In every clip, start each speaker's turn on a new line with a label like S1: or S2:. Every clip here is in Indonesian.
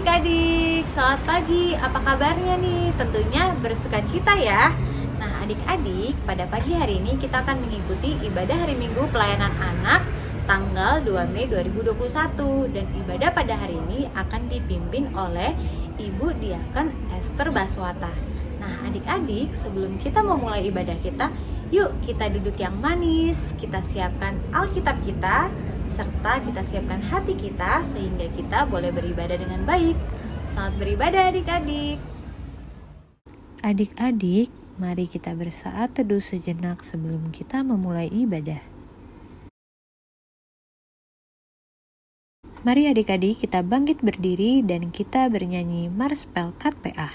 S1: adik-adik, selamat pagi. Apa kabarnya nih? Tentunya bersukacita ya. Nah adik-adik, pada pagi hari ini kita akan mengikuti ibadah hari Minggu pelayanan anak tanggal 2 Mei 2021. Dan ibadah pada hari ini akan dipimpin oleh Ibu Diakon Esther Baswata. Nah adik-adik, sebelum kita memulai ibadah kita, yuk kita duduk yang manis, kita siapkan Alkitab kita, serta kita siapkan hati kita sehingga kita boleh beribadah dengan baik. Selamat beribadah adik-adik.
S2: Adik-adik, mari kita bersaat teduh sejenak sebelum kita memulai ibadah. Mari adik-adik kita bangkit berdiri dan kita bernyanyi Marspel Kat PA.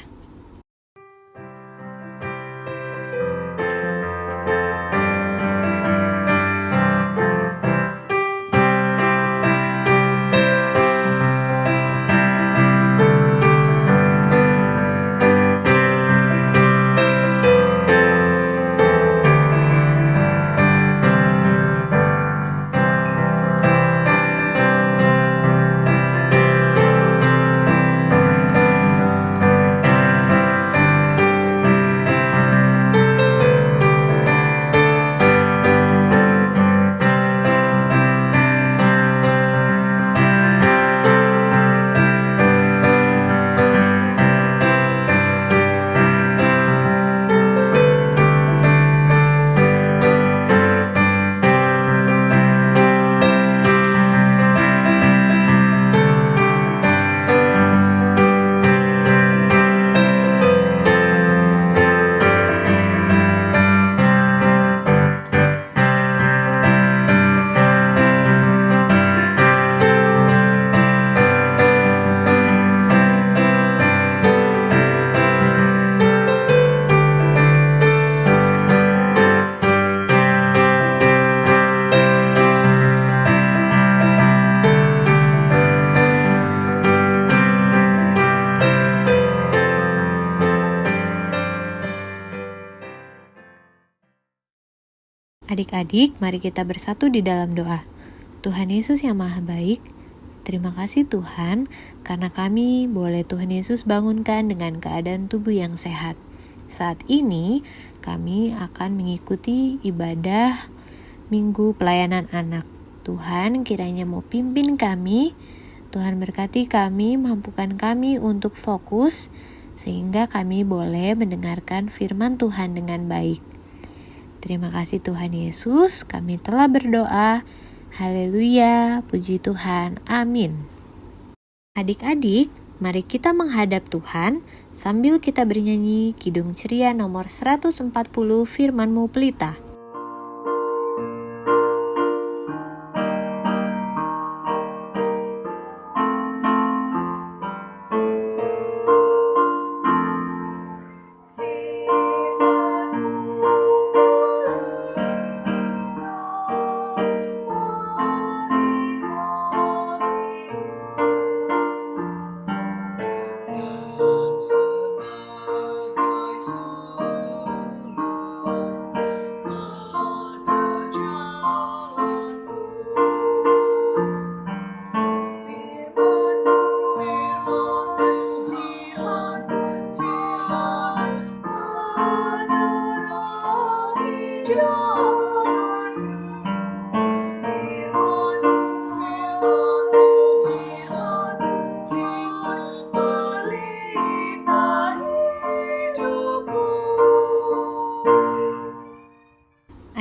S2: Adik-adik, mari kita bersatu di dalam doa. Tuhan Yesus yang Maha Baik, terima kasih Tuhan, karena kami boleh Tuhan Yesus bangunkan dengan keadaan tubuh yang sehat. Saat ini, kami akan mengikuti ibadah Minggu Pelayanan Anak. Tuhan kiranya mau pimpin kami, Tuhan berkati kami, mampukan kami untuk fokus, sehingga kami boleh mendengarkan firman Tuhan dengan baik. Terima kasih Tuhan Yesus, kami telah berdoa. Haleluya, puji Tuhan, amin. Adik-adik, mari kita menghadap Tuhan sambil kita bernyanyi Kidung Ceria nomor 140 Firman-Mu Pelita.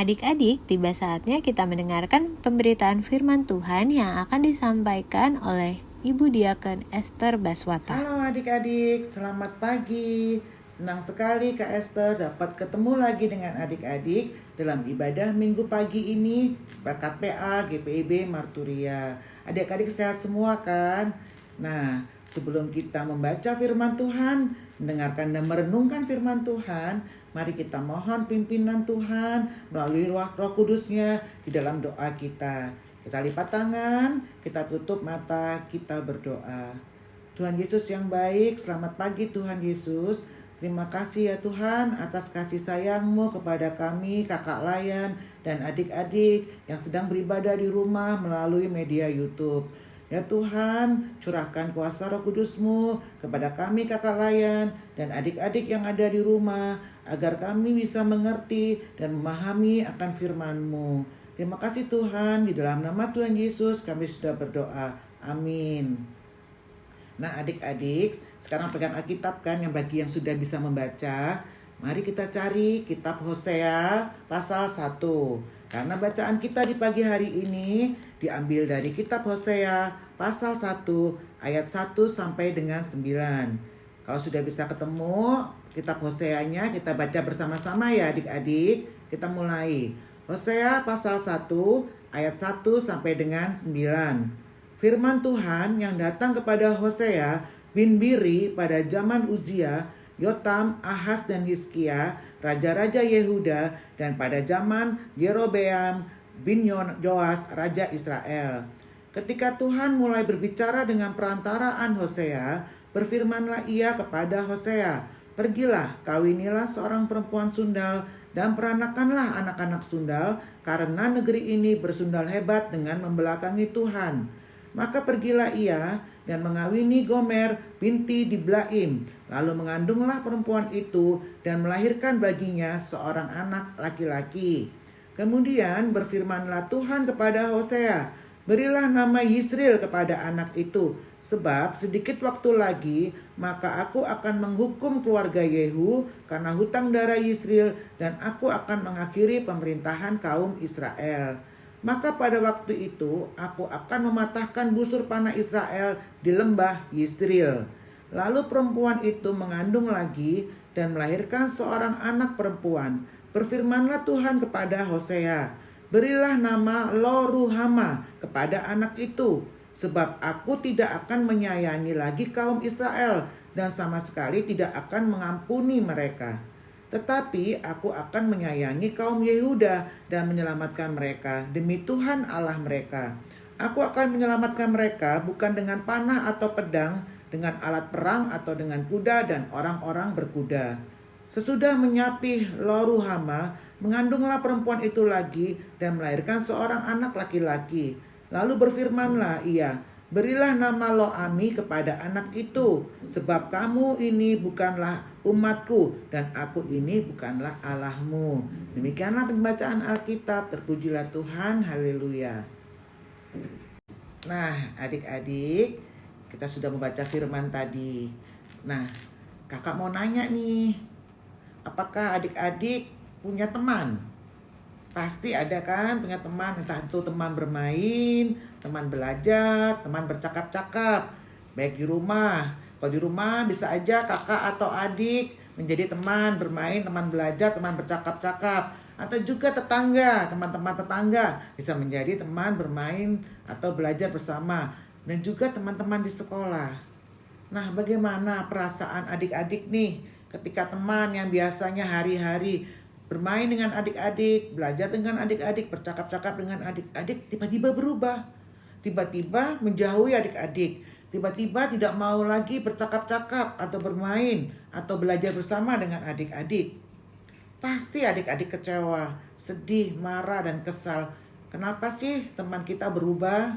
S2: Adik-adik, tiba saatnya kita mendengarkan pemberitaan firman Tuhan yang akan disampaikan oleh Ibu Diakon Esther Baswata.
S3: Halo adik-adik, selamat pagi. Senang sekali Kak Esther dapat ketemu lagi dengan adik-adik dalam ibadah minggu pagi ini berkat PA GPIB Marturia. Adik-adik sehat semua kan? Nah, sebelum kita membaca firman Tuhan, mendengarkan dan merenungkan firman Tuhan, mari kita mohon pimpinan Tuhan melalui Roh Kudus-Nya di dalam doa kita. Kita lipat tangan, kita tutup mata, kita berdoa. Tuhan Yesus yang baik, selamat pagi Tuhan Yesus. Terima kasih ya Tuhan atas kasih sayang-Mu kepada kami, kakak layan dan adik-adik yang sedang beribadah di rumah melalui media YouTube. Ya Tuhan, curahkan kuasa Roh Kudus-Mu kepada kami kakak layan dan adik-adik yang ada di rumah, agar kami bisa mengerti dan memahami akan firman-Mu. Terima kasih Tuhan, di dalam nama Tuhan Yesus kami sudah berdoa. Amin. Nah adik-adik, sekarang pegang Alkitab kan yang bagi yang sudah bisa membaca. Mari kita cari kitab Hosea pasal 1. Karena bacaan kita di pagi hari ini diambil dari kitab Hosea pasal 1 ayat 1 sampai dengan 9. Kalau sudah bisa ketemu kitab Hoseanya, kita baca bersama-sama ya adik-adik. Kita mulai. Hosea pasal 1 ayat 1 sampai dengan 9. Firman Tuhan yang datang kepada Hosea bin Biri pada zaman Uzia, Yotam, Ahaz dan Hizkia, raja-raja Yehuda, dan pada zaman Yerobeam bin Joas, raja Israel. Ketika Tuhan mulai berbicara dengan perantaraan Hosea, berfirmanlah ia kepada Hosea, "Pergilah, kawinilah seorang perempuan sundal, dan peranakanlah anak-anak sundal, karena negeri ini bersundal hebat dengan membelakangi Tuhan." Maka pergilah ia dan mengawini Gomer binti Diblaim. Lalu mengandunglah perempuan itu dan melahirkan baginya seorang anak laki-laki. Kemudian berfirmanlah Tuhan kepada Hosea, "Berilah nama Yisril kepada anak itu, sebab sedikit waktu lagi maka aku akan menghukum keluarga Yehu karena hutang darah Yisril, dan aku akan mengakhiri pemerintahan kaum Israel. Maka pada waktu itu aku akan mematahkan busur panah Israel di lembah Yisril." Lalu perempuan itu mengandung lagi dan melahirkan seorang anak perempuan. Berfirmanlah Tuhan kepada Hosea, "Berilah nama Lo-ruhama kepada anak itu, sebab aku tidak akan menyayangi lagi kaum Israel dan sama sekali tidak akan mengampuni mereka. Tetapi aku akan menyayangi kaum Yehuda dan menyelamatkan mereka demi Tuhan Allah mereka. Aku akan menyelamatkan mereka bukan dengan panah atau pedang, dengan alat perang atau dengan kuda dan orang-orang berkuda." Sesudah menyapih Lo-ruhama, mengandunglah perempuan itu lagi dan melahirkan seorang anak laki-laki. Lalu berfirmanlah ia, "Berilah nama Lo-ami kepada anak itu, sebab kamu ini bukanlah umatku dan aku ini bukanlah Allahmu." Demikianlah pembacaan Alkitab, terpujilah Tuhan, haleluya. Nah adik-adik, kita sudah membaca firman tadi. Nah kakak mau nanya nih, apakah adik-adik punya teman? Pasti ada kan punya teman, entah itu teman bermain, teman belajar, teman bercakap-cakap, baik di rumah. Kalau di rumah bisa aja kakak atau adik menjadi teman bermain, teman belajar, teman bercakap-cakap. Atau juga tetangga, teman-teman tetangga bisa menjadi teman bermain atau belajar bersama. Dan juga teman-teman di sekolah. Nah bagaimana perasaan adik-adik nih ketika teman yang biasanya hari-hari bermain dengan adik-adik, belajar dengan adik-adik, bercakap-cakap dengan adik-adik, tiba-tiba berubah. Tiba-tiba menjauhi adik-adik. Tiba-tiba tidak mau lagi bercakap-cakap atau bermain atau belajar bersama dengan adik-adik. Pasti adik-adik kecewa, sedih, marah, dan kesal. Kenapa sih teman kita berubah?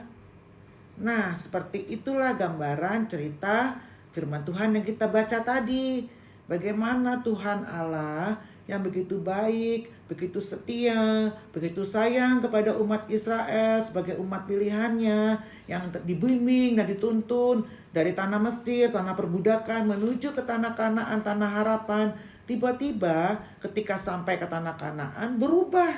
S3: Nah, seperti itulah gambaran cerita firman Tuhan yang kita baca tadi. Bagaimana Tuhan Allah yang begitu baik, begitu setia, begitu sayang kepada umat Israel sebagai umat pilihannya, yang dibimbing dan dituntun dari tanah Mesir, tanah perbudakan menuju ke tanah Kanaan, tanah harapan. Tiba-tiba ketika sampai ke tanah Kanaan berubah.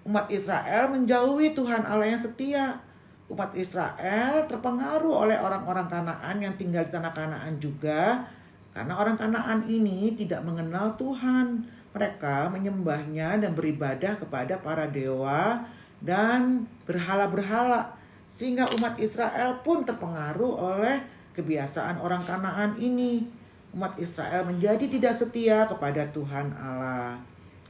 S3: Umat Israel menjauhi Tuhan Allah yang setia. Umat Israel terpengaruh oleh orang-orang Kanaan yang tinggal di tanah Kanaan juga. Karena orang Kanaan ini tidak mengenal Tuhan. Mereka menyembahnya dan beribadah kepada para dewa dan berhala-berhala. Sehingga umat Israel pun terpengaruh oleh kebiasaan orang Kanaan ini. Umat Israel menjadi tidak setia kepada Tuhan Allah.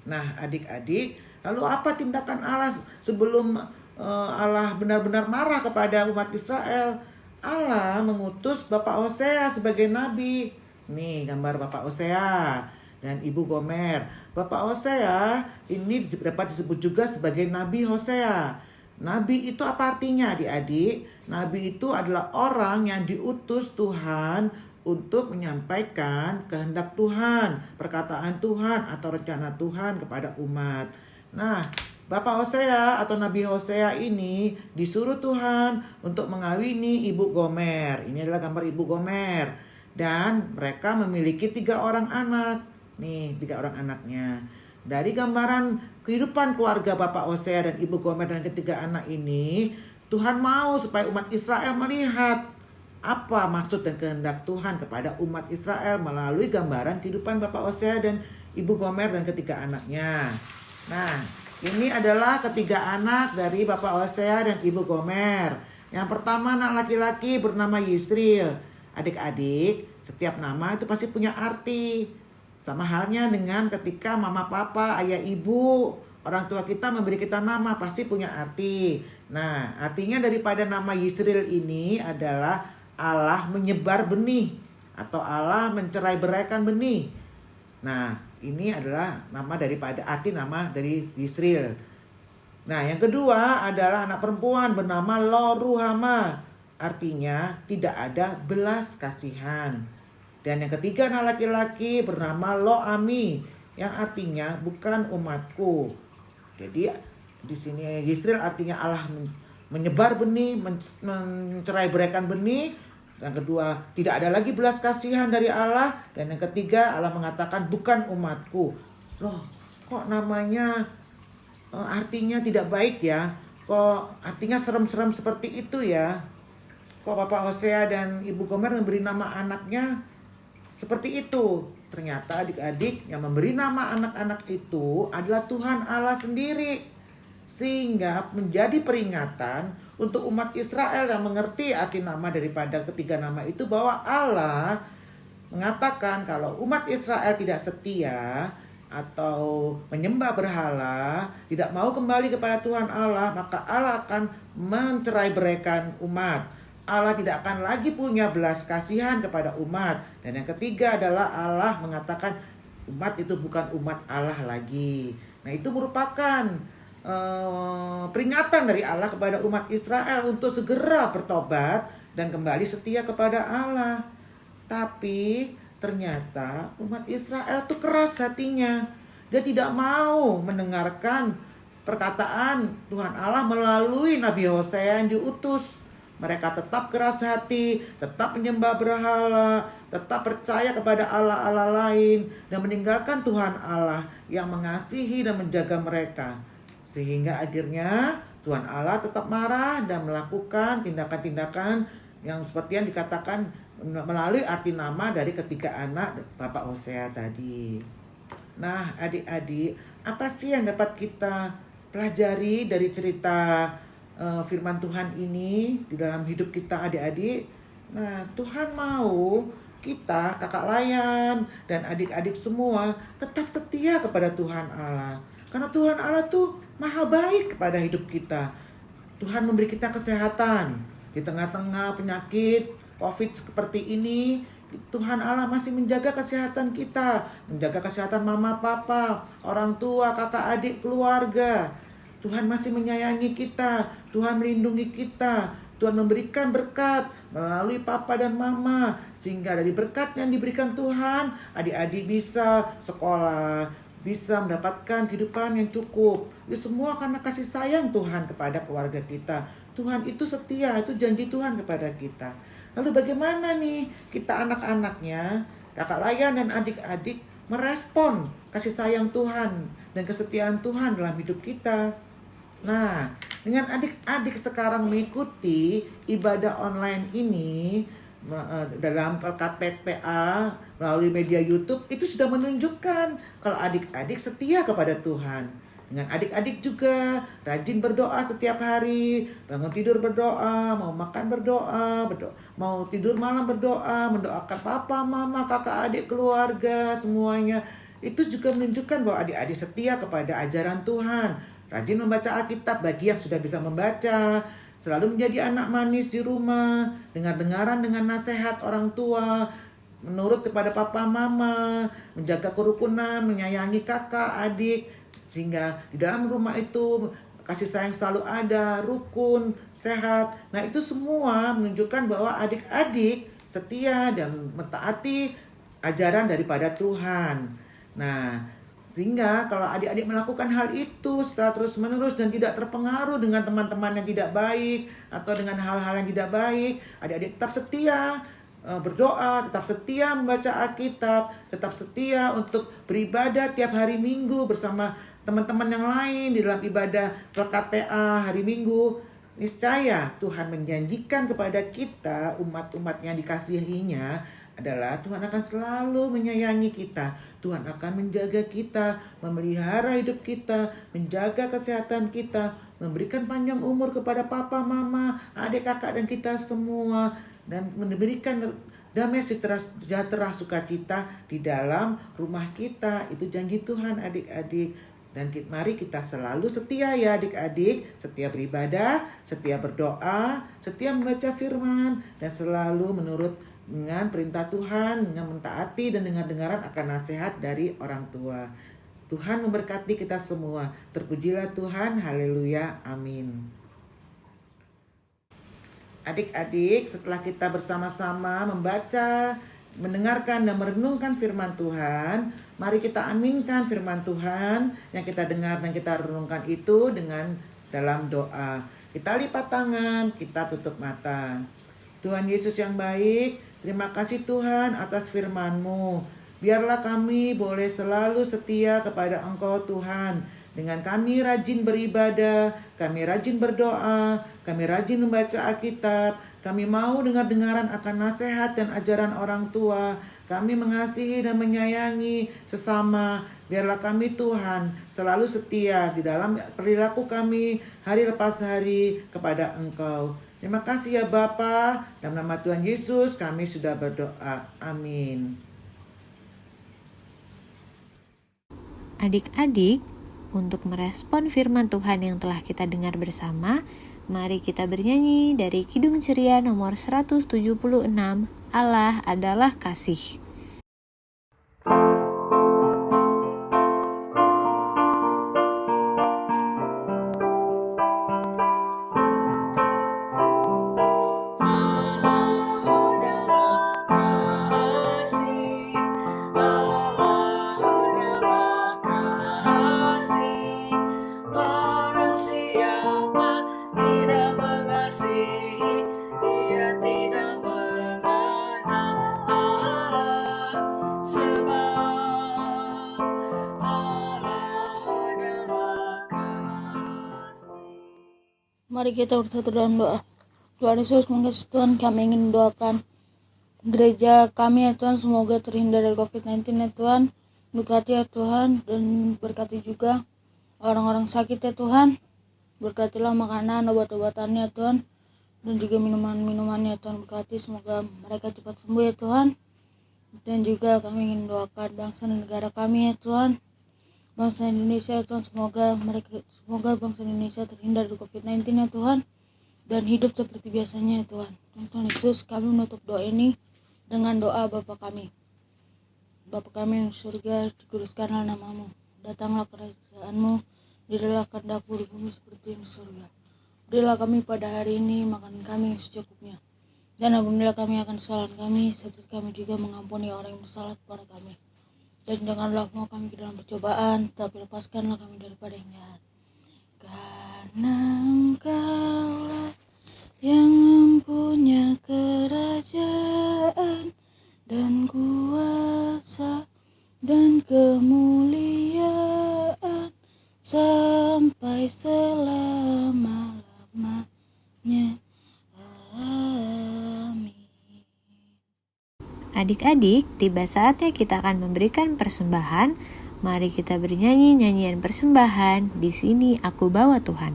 S3: Nah adik-adik, lalu apa tindakan Allah sebelum Allah benar-benar marah kepada umat Israel? Allah mengutus Bapak Hosea sebagai nabi. Nih gambar Bapak Hosea dan Ibu Gomer. Bapak Hosea ini dapat disebut juga sebagai Nabi Hosea. Nabi itu apa artinya adik-adik? Nabi itu adalah orang yang diutus Tuhan untuk menyampaikan kehendak Tuhan, perkataan Tuhan atau rencana Tuhan kepada umat. Nah, Bapak Hosea atau Nabi Hosea ini disuruh Tuhan untuk mengawini Ibu Gomer. Ini adalah gambar Ibu Gomer. Dan mereka memiliki 3 orang anak. Nih, 3 orang anaknya. Dari gambaran kehidupan keluarga Bapak Hosea dan Ibu Gomer dan ketiga anak ini, Tuhan mau supaya umat Israel melihat apa maksud dan kehendak Tuhan kepada umat Israel melalui gambaran kehidupan Bapak Hosea dan Ibu Gomer dan ketiga anaknya. Nah, ini adalah ketiga anak dari Bapak Hosea dan Ibu Gomer. Yang pertama anak laki-laki bernama Yisril. Adik-adik, setiap nama itu pasti punya arti. Sama halnya dengan ketika mama papa, ayah ibu, orang tua kita memberi kita nama pasti punya arti. Nah, artinya daripada nama Yisril ini adalah Allah menyebar benih atau Allah mencerai beraikan benih. Nah, ini adalah nama daripada arti nama dari Yisril. Nah, yang kedua adalah anak perempuan bernama Lo Ruhama. Artinya tidak ada belas kasihan. Dan yang ketiga anak laki-laki bernama Lo Ami, yang artinya bukan umatku. Jadi di sini Yisril artinya Allah menyebar benih, mencerai beraikan benih. Yang kedua, tidak ada lagi belas kasihan dari Allah. Dan yang ketiga, Allah mengatakan bukan umatku. Loh, kok namanya artinya tidak baik ya? Kok artinya serem-serem seperti itu ya? Kok Bapak Hosea dan Ibu Gomer memberi nama anaknya seperti itu? Ternyata adik-adik yang memberi nama anak-anak itu adalah Tuhan Allah sendiri. Sehingga menjadi peringatan untuk umat Israel yang mengerti arti nama daripada ketiga nama itu, bahwa Allah mengatakan kalau umat Israel tidak setia atau menyembah berhala, tidak mau kembali kepada Tuhan Allah, maka Allah akan mencerai beraikan umat. Allah tidak akan lagi punya belas kasihan kepada umat. Dan yang ketiga adalah Allah mengatakan umat itu bukan umat Allah lagi. Nah, itu merupakan peringatan dari Allah kepada umat Israel untuk segera bertobat dan kembali setia kepada Allah. Tapi ternyata umat Israel itu keras hatinya. Dia tidak mau mendengarkan perkataan Tuhan Allah melalui Nabi Hosea yang diutus. Mereka tetap keras hati, tetap menyembah berhala, tetap percaya kepada Allah-Allah lain, dan meninggalkan Tuhan Allah yang mengasihi dan menjaga mereka. Sehingga akhirnya Tuhan Allah tetap marah dan melakukan tindakan-tindakan yang seperti yang dikatakan melalui arti nama dari ketiga anak Bapak Hosea tadi. Nah, adik-adik, apa sih yang dapat kita pelajari dari cerita firman Tuhan ini di dalam hidup kita adik-adik? Nah, Tuhan mau kita, kakak layan dan adik-adik semua tetap setia kepada Tuhan Allah. Karena Tuhan Allah tuh maha baik kepada hidup kita. Tuhan memberi kita kesehatan di tengah-tengah penyakit COVID seperti ini. Tuhan Allah masih menjaga kesehatan kita, menjaga kesehatan mama, papa, orang tua, kakak, adik, keluarga. Tuhan masih menyayangi kita, Tuhan melindungi kita, Tuhan memberikan berkat melalui papa dan mama. Sehingga dari berkat yang diberikan Tuhan, adik-adik bisa sekolah, bisa mendapatkan kehidupan yang cukup. Itu semua karena kasih sayang Tuhan kepada keluarga kita. Tuhan itu setia, itu janji Tuhan kepada kita. Lalu bagaimana nih kita anak-anaknya, kakak layan dan adik-adik merespon kasih sayang Tuhan dan kesetiaan Tuhan dalam hidup kita? Nah, dengan adik-adik sekarang mengikuti ibadah online ini dalam Pelkat PPA melalui media YouTube, itu sudah menunjukkan kalau adik-adik setia kepada Tuhan. Dengan adik-adik juga rajin berdoa setiap hari, bangun tidur berdoa, mau makan berdoa, mau tidur malam berdoa, mendoakan papa, mama, kakak, adik, keluarga, semuanya. Itu juga menunjukkan bahwa adik-adik setia kepada ajaran Tuhan. Rajin membaca Alkitab bagi yang sudah bisa membaca, selalu menjadi anak manis di rumah, dengar-dengaran dengan nasihat orang tua, menurut kepada papa mama, menjaga kerukunan, menyayangi kakak, adik, sehingga di dalam rumah itu kasih sayang selalu ada, rukun, sehat. Nah, itu semua menunjukkan bahwa adik-adik setia dan mentaati ajaran daripada Tuhan. Nah, sehingga kalau adik-adik melakukan hal itu secara terus-menerus dan tidak terpengaruh dengan teman-teman yang tidak baik atau dengan hal-hal yang tidak baik, adik-adik tetap setia berdoa, tetap setia membaca Alkitab, tetap setia untuk beribadah tiap hari Minggu bersama teman-teman yang lain di dalam ibadah Rekat PA hari Minggu. Niscaya Tuhan menjanjikan kepada kita, umat-umat yang dikasihinya, adalah Tuhan akan selalu menyayangi kita. Tuhan akan menjaga kita, memelihara hidup kita, menjaga kesehatan kita, memberikan panjang umur kepada papa, mama, adik, kakak, dan kita semua, dan memberikan damai sejahtera sukacita di dalam rumah kita. Itu janji Tuhan, adik-adik. Dan mari kita selalu setia ya adik-adik, setia beribadah, setia berdoa, setia membaca firman, dan selalu menurut dengan perintah Tuhan, dengan mentaati dan dengar-dengaran akan nasihat dari orang tua. Tuhan memberkati kita semua. Terpujilah Tuhan, haleluya, amin. Adik-adik, setelah kita bersama-sama membaca, mendengarkan dan merenungkan firman Tuhan, mari kita aminkan firman Tuhan yang kita dengar dan kita renungkan itu dengan dalam doa. Kita lipat tangan, kita tutup mata. Tuhan Yesus yang baik, terima kasih Tuhan atas firman-Mu. Biarlah kami boleh selalu setia kepada Engkau Tuhan. Dengan kami rajin beribadah, kami rajin berdoa, kami rajin membaca Alkitab, kami mau dengar-dengaran akan nasihat dan ajaran orang tua, kami mengasihi dan menyayangi sesama. Biarlah kami Tuhan selalu setia di dalam perilaku kami hari lepas hari kepada Engkau. Terima kasih ya Bapa, dalam nama Tuhan Yesus kami sudah berdoa. Amin.
S2: Adik-adik, untuk merespon firman Tuhan yang telah kita dengar bersama, mari kita bernyanyi dari Kidung Ceria nomor 176, Allah adalah kasih.
S4: Mari kita bersatu dalam doa. Tuhan Yesus, mengasih Tuhan, kami ingin mendoakan gereja kami ya Tuhan, semoga terhindar dari COVID-19 ya Tuhan. Berkati ya Tuhan, dan berkati juga orang-orang sakit ya Tuhan. Berkatilah makanan, obat-obatannya ya Tuhan, dan juga minuman-minumannya ya Tuhan. Berkati semoga mereka cepat sembuh ya Tuhan. Dan juga kami ingin mendoakan bangsa dan negara kami ya Tuhan, bangsa Indonesia ya Tuhan, semoga bangsa Indonesia terhindar dari COVID-19 ya Tuhan, dan hidup seperti biasanya ya Tuhan. Tuhan Yesus, kami menutup doa ini dengan doa Bapa kami. Bapa kami yang surga, dikuduskanlah nama-Mu, datanglah kerajaan-Mu, dirilah kehendak-Mu di bumi seperti di surga. Berilah kami pada hari ini makanan kami yang secukupnya, dan ampunilah kami akan kesalahan kami, seperti kami juga mengampuni orang yang bersalah kepada kami. Dan janganlah mau kami ke dalam percobaan, tapi lepaskanlah kami daripada yang jahat. Karena Engkaulah yang mempunyai kerajaan dan kuasa dan kemuliaan sampai selama-lamanya.
S2: Adik-adik, tiba saatnya kita akan memberikan persembahan. Mari kita bernyanyi nyanyian persembahan. Di sini aku bawa Tuhan.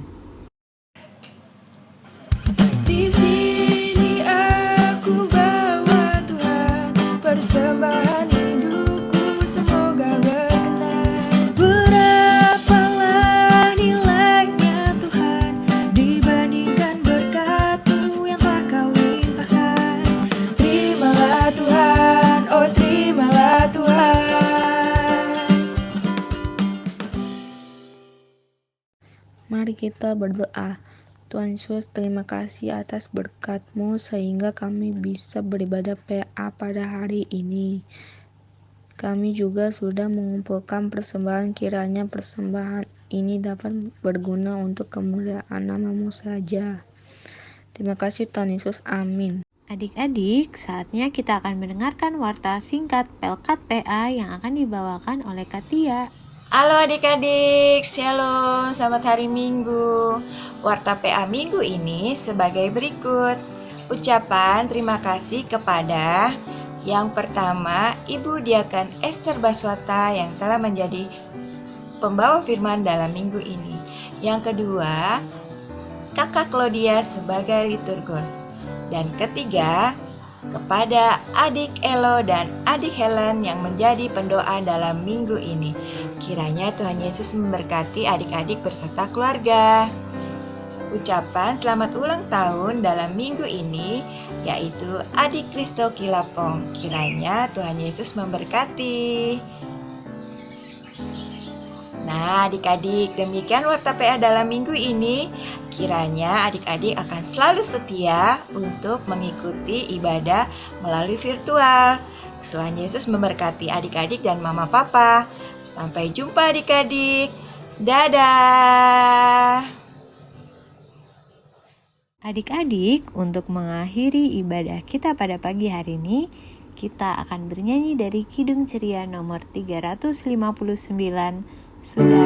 S5: Di sini aku bawa Tuhan, persembahan hidupku semoga berkenan. Berapalah nilainya Tuhan dibandingkan berkat-Mu yang telah Kau limpahkan. Terimalah Tuhan, oh terimalah Tuhan.
S4: Mari kita berdoa. Tuhan Yesus, terima kasih atas berkat-Mu sehingga kami bisa beribadah PA pada hari ini. Kami juga sudah mengumpulkan persembahan, kiranya persembahan ini dapat berguna untuk kemuliaan nama-Mu saja. Terima kasih Tuhan Yesus, amin.
S2: Adik-adik, saatnya kita akan mendengarkan warta singkat Pelkat PA yang akan dibawakan oleh Katia.
S6: Halo adik-adik, shalom, selamat hari Minggu. Warta PA Minggu ini sebagai berikut. Ucapan terima kasih kepada yang pertama, Ibu Diakan Esther Baswata yang telah menjadi pembawa firman dalam minggu ini. Yang kedua, Kakak Claudia sebagai liturgos. Dan ketiga, kepada adik Elo dan adik Helen yang menjadi pendoa dalam minggu ini. Kiranya Tuhan Yesus memberkati adik-adik beserta keluarga. Ucapan selamat ulang tahun dalam minggu ini yaitu adik Kristo Kilapong. Kiranya Tuhan Yesus memberkati. Nah adik-adik, demikian warta PA dalam minggu ini. Kiranya adik-adik akan selalu setia untuk mengikuti ibadah melalui virtual. Tuhan Yesus memberkati adik-adik dan mama papa. Sampai jumpa adik-adik. Dadah.
S2: Adik-adik, untuk mengakhiri ibadah kita pada pagi hari ini, kita akan bernyanyi dari Kidung Ceria nomor 359, Sudah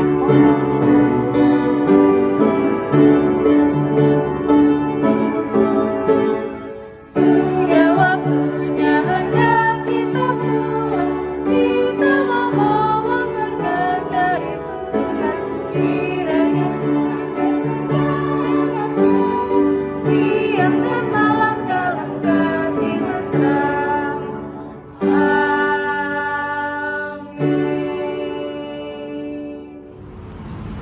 S5: Sudah waktunya hendak kita pulang, kita memohon berkat dari Tuhan. Kiranya Tuhan bersertai siang dan malam dalam kasih mesra.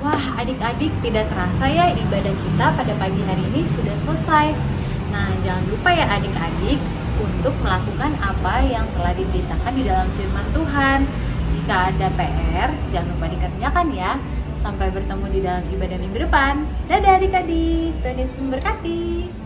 S1: Wah, adik-adik, tidak terasa ya ibadah kita pada pagi hari ini sudah selesai. Nah, jangan lupa ya adik-adik untuk melakukan apa yang telah diberitakan di dalam firman Tuhan. Jika ada PR, jangan lupa dikerjakan ya. Sampai bertemu di dalam ibadah minggu depan. Dadah adik-adik, Tuhan Yesus memberkati.